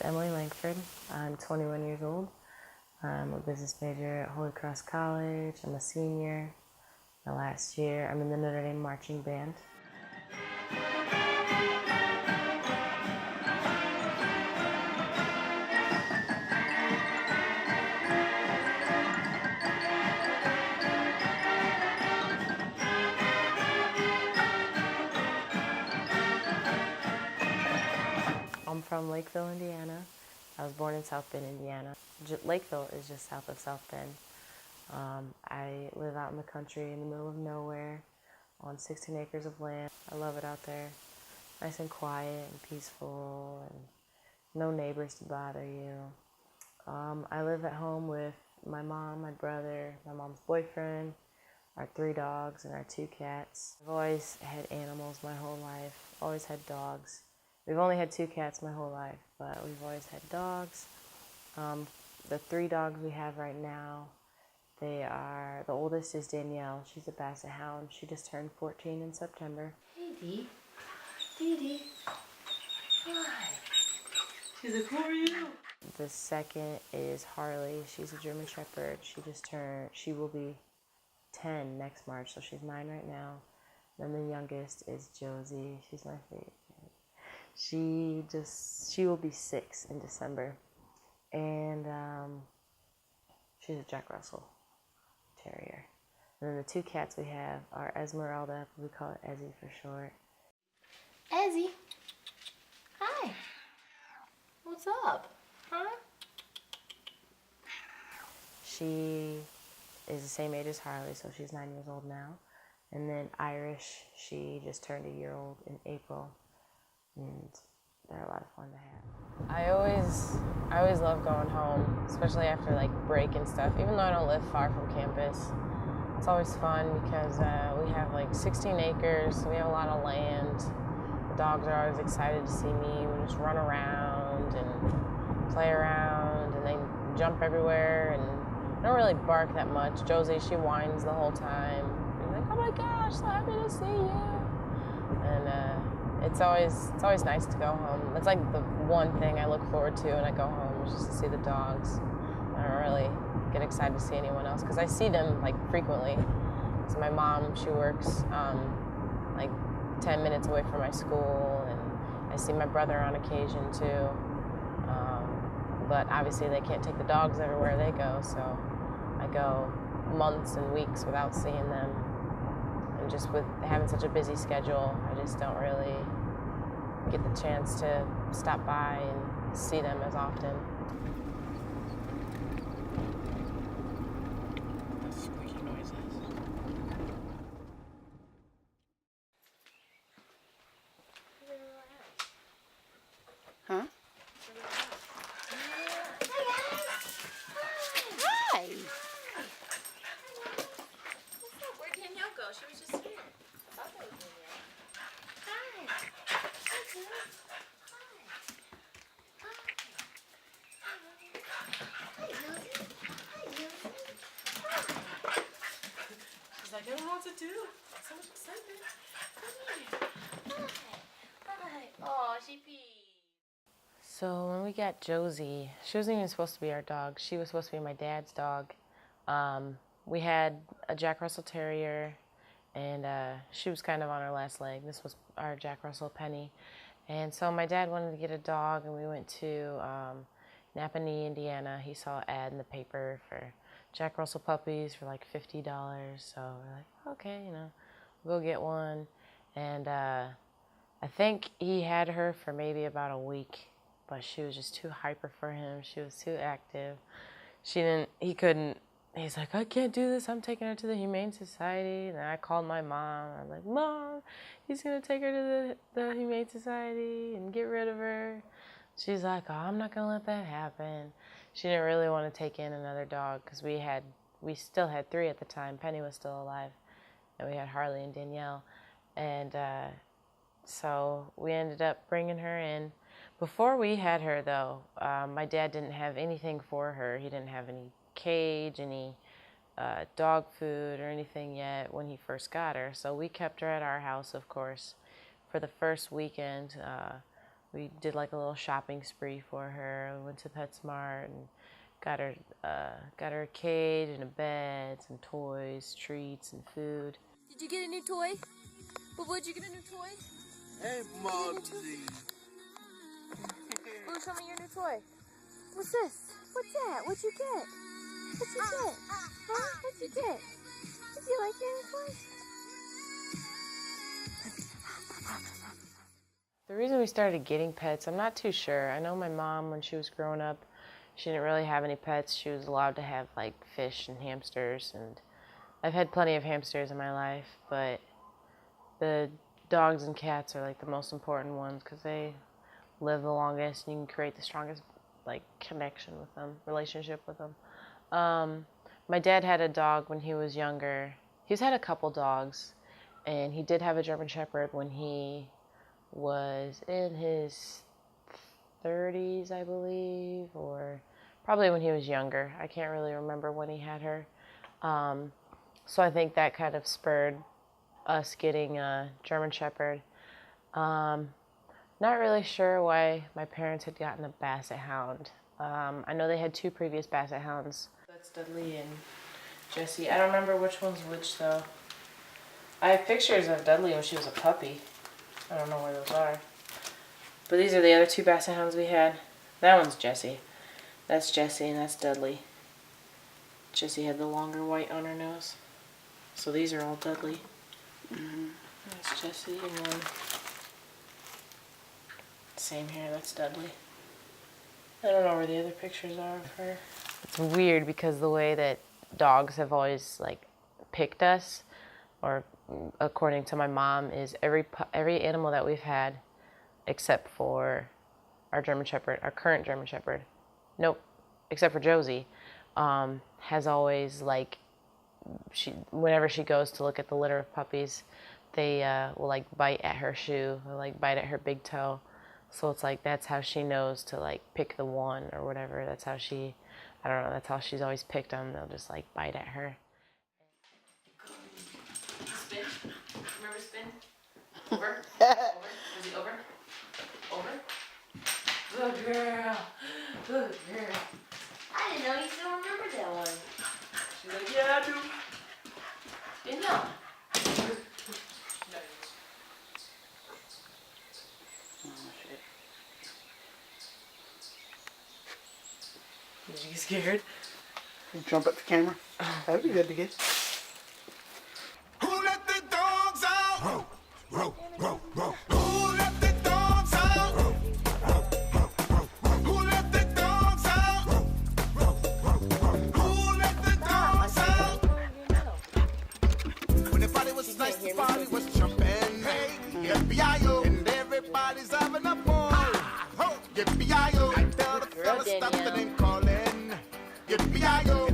Emily Langford. I'm 21 years old. I'm a business major at Holy Cross College. I'm a senior. My last year, I'm in the Notre Dame marching band. I'm from Lakeville, Indiana. I was born in South Bend, Indiana. Lakeville is just south of South Bend. I live out in the country in the middle of nowhere on 16 acres of land. I love it out there. Nice and quiet and peaceful and no neighbors to bother you. I live at home with my mom, my brother, my mom's boyfriend, our 3 dogs, and our 2 cats. I've always had animals my whole life, always had dogs. We've only had 2 cats my whole life, but we've always had dogs. The 3 dogs we have right now, the oldest is Danielle. She's a Basset Hound. She just turned 14 in September. Hey, Dee. Dee. Hi. She's like, who are you? The second is Harley. She's a German Shepherd. She will be 10 next March, so she's 9 right now. Then the youngest is Josie. She's my favorite. She will be 6 in December. And she's a Jack Russell Terrier. And then the 2 cats we have are Esmeralda, we call her Ezzy for short. Ezzy. Hi. What's up? Huh? She is the same age as Harley, so she's 9 years old now. And then Irish, she just turned a year old in April. And they're a lot of fun to have. I always love going home, especially after like break and stuff. Even though I don't live far from campus, it's always fun because we have like 16 acres, so we have a lot of land. The dogs are always excited to see me. We just run around and play around, and they jump everywhere, and they don't really bark that much. Josie, she whines the whole time. She's like, "Oh my gosh, so happy to see you!" And it's always nice to go home. It's like the one thing I look forward to when I go home is just to see the dogs. I don't really get excited to see anyone else because I see them like frequently. So my mom, she works like 10 minutes away from my school, and I see my brother on occasion too. But obviously they can't take the dogs everywhere they go, so I go months and weeks without seeing them. And just with having such a busy schedule, I just don't really get the chance to stop by and see them as often. That's squeaky noises. Huh? Hi. Where'd Danielle go? She was just here. She's like, I don't know what to do. So much excitement. Hi. Oh, she peed. So when we got Josie, she wasn't even supposed to be our dog. She was supposed to be my dad's dog. We had a Jack Russell Terrier, and she was kind of on her last leg. This was our Jack Russell Penny. And so my dad wanted to get a dog, and we went to Napanee, Indiana. He saw an ad in the paper for Jack Russell puppies for like $50. So we're like, okay, we'll go get one. And I think he had her for maybe about a week, but she was just too hyper for him. She was too active. He's like, I can't do this. I'm taking her to the Humane Society. And then I called my mom. I'm like, Mom, he's going to take her to the Humane Society and get rid of her. She's like, oh, I'm not going to let that happen. She didn't really want to take in another dog because we still had 3 at the time. Penny was still alive. And we had Harley and Danielle. And so we ended up bringing her in. Before we had her, though, my dad didn't have anything for her. He didn't have any cage, any dog food or anything yet when he first got her. So we kept her at our house, of course, for the first weekend. we did like a little shopping spree for her. We went to PetSmart and got her a cage and a bed, some toys, treats, and food. Did you get a new toy? But would you get a new toy? Hey, Monty. Ooh, show me your new toy. What's this? What's that? What'd you get? What'd you get? Huh? What'd you get? Did you like your new toy? The reason we started getting pets, I'm not too sure. I know my mom, when she was growing up, she didn't really have any pets. She was allowed to have like fish and hamsters, and I've had plenty of hamsters in my life, but the dogs and cats are like the most important ones because they live the longest and you can create the strongest like connection with them, relationship with them. My dad had a dog when he was younger. He's had a couple dogs, and he did have a German Shepherd when he was in his 30s, I believe, or probably when he was younger. I can't really remember when he had her. So I think that kind of spurred us getting a German Shepherd. Not really sure why my parents had gotten a Basset Hound. I know they had 2 previous Basset Hounds. That's Dudley and Jessie. I don't remember which one's which, though. I have pictures of Dudley when she was a puppy. I don't know where those are. But these are the other 2 Basset Hounds we had. That one's Jessie. That's Jessie and that's Dudley. Jessie had the longer white on her nose. So these are all Dudley. That's Jessie, and then same here, that's Dudley. I don't know where the other pictures are of her. It's weird because the way that dogs have always like picked us, or according to my mom, is every animal that we've had, except for our German Shepherd, our current German Shepherd, nope, except for Josie, has always like, whenever she goes to look at the litter of puppies, they will like bite at her shoe, or like bite at her big toe. So it's like that's how she knows to like pick the one or whatever. That's how she, I don't know, that's how she's always picked them. They'll just like bite at her. Spin. Remember spin? Over. Over. Was he over? Over. Good girl. Good girl. I didn't know you still remembered that one. She's like, yeah, I do. Spin now. Did you get scared? You jump at the camera? That'd be good to get. Who let the dogs out? Row, row, row, row. Who let the dogs out? Row, row, row, row. Who let the dogs out? Row, row, row, row. Who let the dogs out? When the party was nice, the party was jumping. Hey, yippee-yi-yo. And everybody's having a ball. Ho, yippee-yi-yo. I tell the fellas stop and then calling. Yippee-yi-yo.